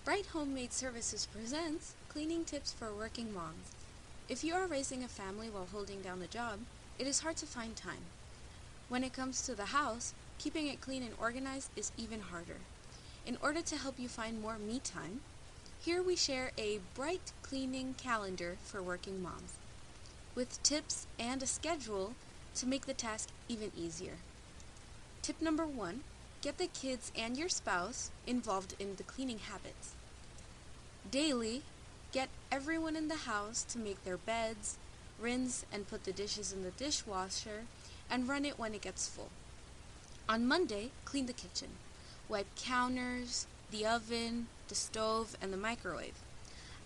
Bright Homemade Services presents Cleaning Tips for Working Moms. If you are raising a family while holding down a job, it is hard to find time. When it comes to the house, keeping it clean and organized is even harder. In order to help you find more me time, here we share a bright cleaning calendar for working moms, with tips and a schedule to make the task even easier. Tip number 1, get the kids and your spouse involved in the cleaning habits. Daily, get everyone in the house to make their beds, rinse and put the dishes in the dishwasher, and run it when it gets full. On Monday, clean the kitchen. Wipe counters, the oven, the stove, and the microwave.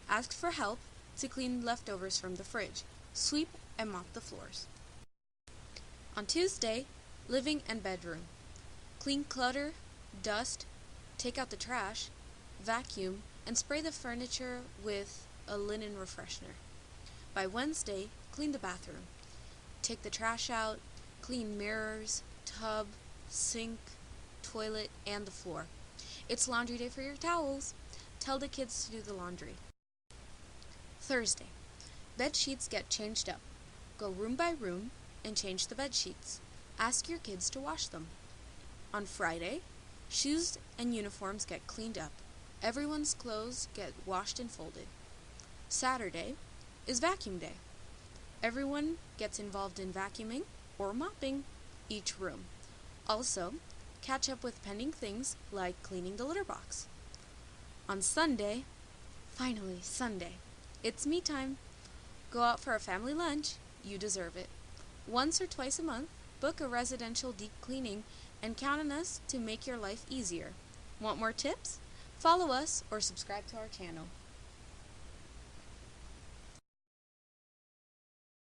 Ask for help to clean leftovers from the fridge. Sweep and mop the floors. On Tuesday, living and bedroom. Clean clutter, dust, take out the trash, vacuum, and spray the furniture with a linen refreshener. By Wednesday, clean the bathroom. Take the trash out, clean mirrors, tub, sink, toilet, and the floor. It's laundry day for your towels. Tell the kids to do the laundry. Thursday, bed sheets get changed up. Go room by room and change the bed sheets. Ask your kids to wash them. On Friday, shoes and uniforms get cleaned up. Everyone's clothes get washed and folded. Saturday is vacuum day. Everyone gets involved in vacuuming or mopping each room. Also, catch up with pending things like cleaning the litter box. On Sunday, finally Sunday, it's me time. Go out for a family lunch. You deserve it. Once or twice a month, book a residential deep cleaning and count on us to make your life easier. Want more tips? Follow us or subscribe to our channel.